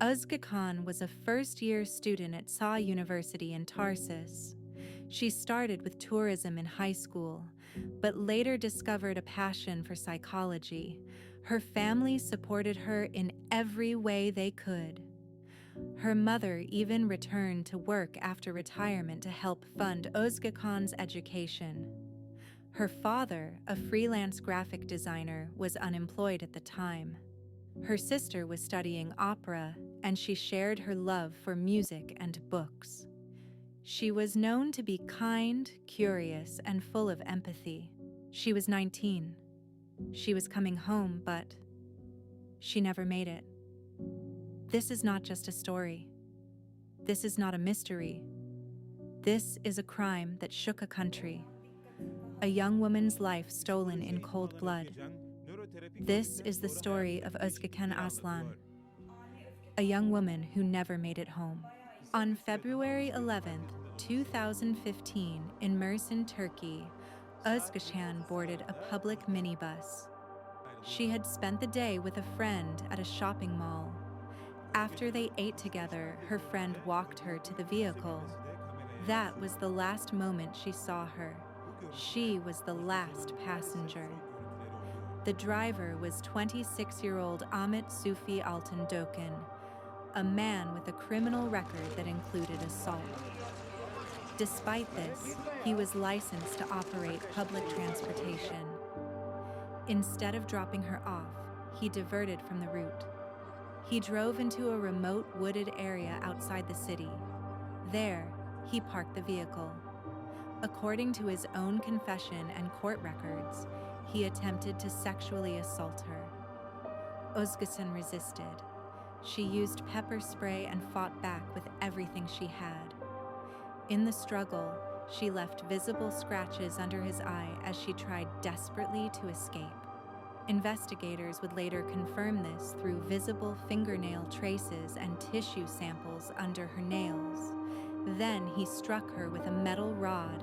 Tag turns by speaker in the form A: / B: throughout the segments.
A: Özgecan was a first-year student at SA University in Tarsus. She started with tourism in high school, but later discovered a passion for psychology. Her family supported her in every way they could. Her mother even returned to work after retirement to help fund Özgecan's education. Her father, a freelance graphic designer, was unemployed at the time. Her sister was studying opera, and she shared her love for music and books. She was known to be kind, curious, and full of empathy. She was 19. She was coming home, but she never made it. This is not just a story. This is not a mystery. This is a crime that shook a country. A young woman's life stolen in cold blood. This is the story of Özgecan Aslan, a young woman who never made it home. On February 11th, 2015, in Mersin, Turkey, Özgecan boarded a public minibus. She had spent the day with a friend at a shopping mall. After they ate together, her friend walked her to the vehicle. That was the last moment she saw her. She was the last passenger. The driver was 26-year-old Ahmet Sufi Altın Dokan, a man with a criminal record that included assault. Despite this, he was licensed to operate public transportation. Instead of dropping her off, he diverted from the route. He drove into a remote wooded area outside the city. There, he parked the vehicle. According to his own confession and court records, he attempted to sexually assault her. Özgecan resisted. She used pepper spray and fought back with everything she had. In the struggle, she left visible scratches under his eye as she tried desperately to escape. Investigators would later confirm this through visible fingernail traces and tissue samples under her nails. Then he struck her with a metal rod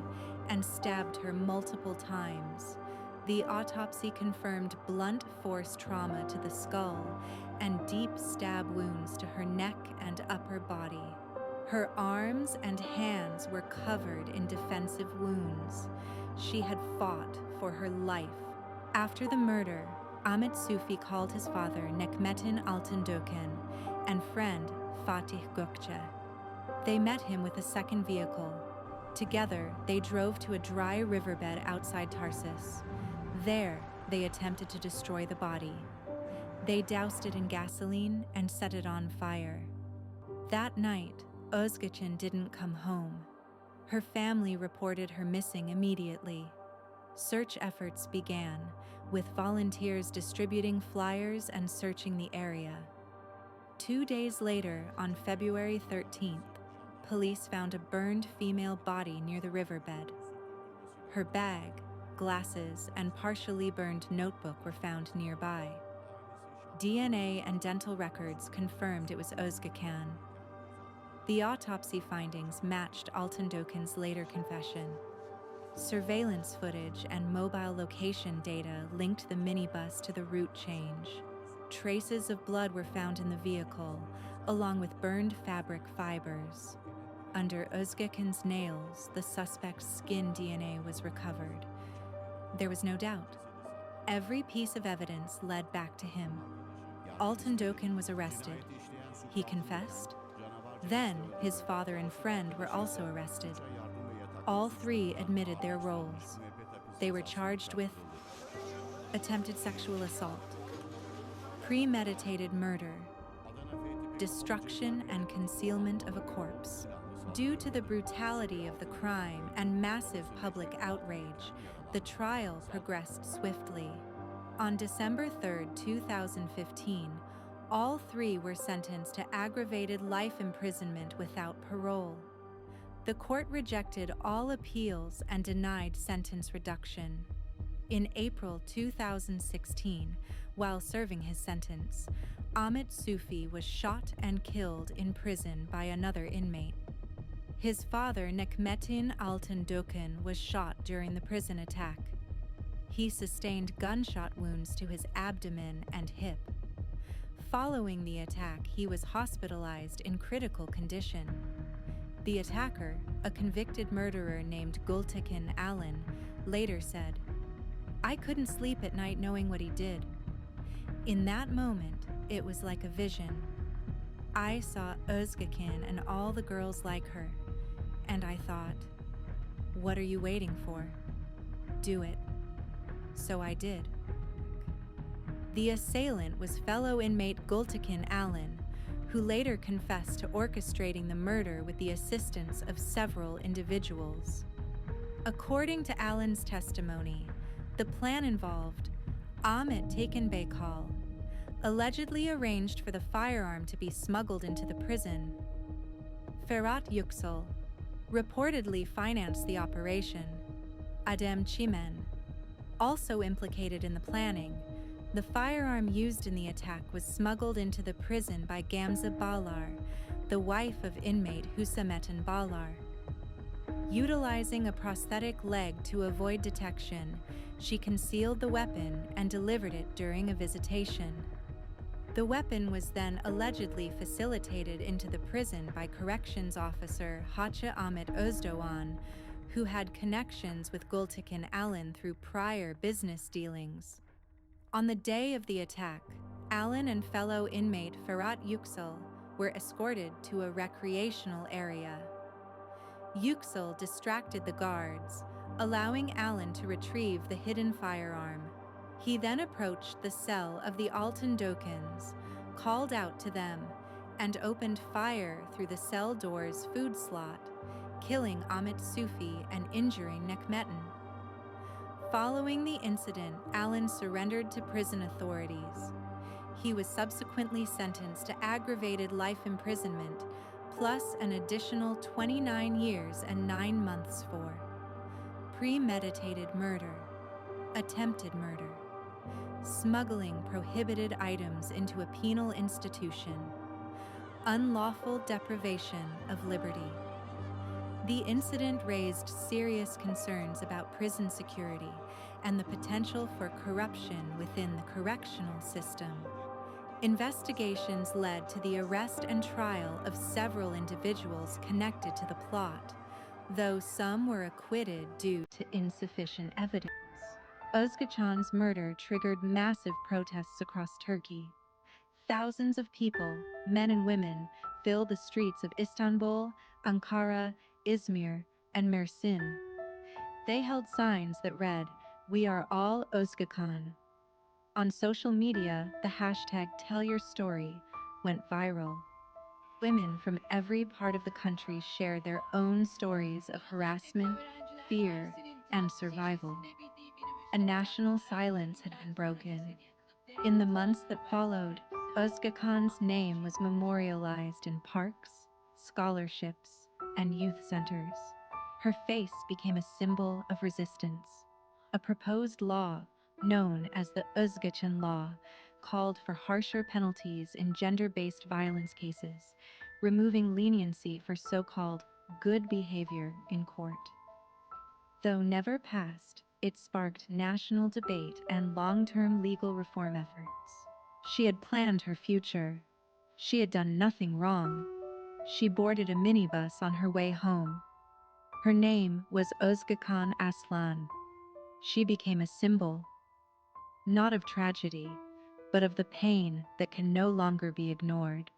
A: and stabbed her multiple times. The autopsy confirmed blunt force trauma to the skull and deep stab wounds to her neck and upper body. Her arms and hands were covered in defensive wounds. She had fought for her life. After the murder, Ahmet Sufi called his father Necmettin Altın Dokan and friend Fatih Gökçe. They met him with a second vehicle. Together, they drove to a dry riverbed outside Tarsus. There, they attempted to destroy the body. They doused it in gasoline and set it on fire. That night, Özgecan didn't come home. Her family reported her missing immediately. Search efforts began, with volunteers distributing flyers and searching the area. 2 days later, on February 13th, police found a burned female body near the riverbed. Her bag, glasses, and partially burned notebook were found nearby. DNA and dental records confirmed it was Özgecan. The autopsy findings matched Altın Dokan's later confession. Surveillance footage and mobile location data linked the minibus to the route change. Traces of blood were found in the vehicle, along with burned fabric fibers. Under Özgecan's nails, the suspect's skin DNA was recovered. There was no doubt. Every piece of evidence led back to him. Altın Dokan was arrested. He confessed. Then, his father and friend were also arrested. All three admitted their roles. They were charged with attempted sexual assault, premeditated murder, destruction and concealment of a corpse. Due to the brutality of the crime and massive public outrage, the trial progressed swiftly. On December 3, 2015, all three were sentenced to aggravated life imprisonment without parole. The court rejected all appeals and denied sentence reduction. In April 2016, while serving his sentence, Ahmet Sufi was shot and killed in prison by another inmate. His father, Necmettin Altın Dokan, was shot during the prison attack. He sustained gunshot wounds to his abdomen and hip. Following the attack, he was hospitalized in critical condition. The attacker, a convicted murderer named Özgecan Aslan, later said, "I couldn't sleep at night knowing what he did. In that moment, it was like a vision. I saw Özgecan and all the girls like her, and I thought, what are you waiting for? Do it." So I did. The assailant was fellow inmate Özgecan Aslan, who later confessed to orchestrating the murder with the assistance of several individuals. According to Aslan's testimony, the plan involved Ahmet Taken Baykal, allegedly arranged for the firearm to be smuggled into the prison. Ferhat Yüksel reportedly financed the operation. Adem Çimen, also implicated in the planning, the firearm used in the attack was smuggled into the prison by Gamze Bağlar, the wife of inmate Hüsamettin Bağlar. Utilizing a prosthetic leg to avoid detection, she concealed the weapon and delivered it during a visitation. The weapon was then allegedly facilitated into the prison by corrections officer Hacı Ahmet Özdoğan, who had connections with Özgecan Aslan through prior business dealings. On the day of the attack, Aslan and fellow inmate Ferhat Yüksel were escorted to a recreational area. Yüksel distracted the guards, allowing Aslan to retrieve the hidden firearm. He then approached the cell of the Altın Dokans, called out to them, and opened fire through the cell door's food slot, killing Ahmet Sufi and injuring Necmettin. Following the incident, Aslan surrendered to prison authorities. He was subsequently sentenced to aggravated life imprisonment, plus an additional 29 years and 9 months for premeditated murder, attempted murder, smuggling prohibited items into a penal institution, unlawful deprivation of liberty. The incident raised serious concerns about prison security and the potential for corruption within the correctional system. Investigations led to the arrest and trial of several individuals connected to the plot, though some were acquitted due to insufficient evidence. Özgecan's murder triggered massive protests across Turkey. Thousands of people, men and women, filled the streets of Istanbul, Ankara, Izmir, and Mersin. They held signs that read, "We are all Özgecan." On social media, the hashtag #TellYourStory went viral. Women from every part of the country shared their own stories of harassment, fear, and survival. A national silence had been broken. In the months that followed, Özgecan's name was memorialized in parks, scholarships, and youth centers. Her face became a symbol of resistance. A proposed law, known as the Özgecan Law, called for harsher penalties in gender-based violence cases, removing leniency for so-called good behavior in court. Though never passed, it sparked national debate and long-term legal reform efforts. She had planned her future. She had done nothing wrong. She boarded a minibus on her way home. Her name was Özgecan Aslan. She became a symbol, not of tragedy, but of the pain that can no longer be ignored.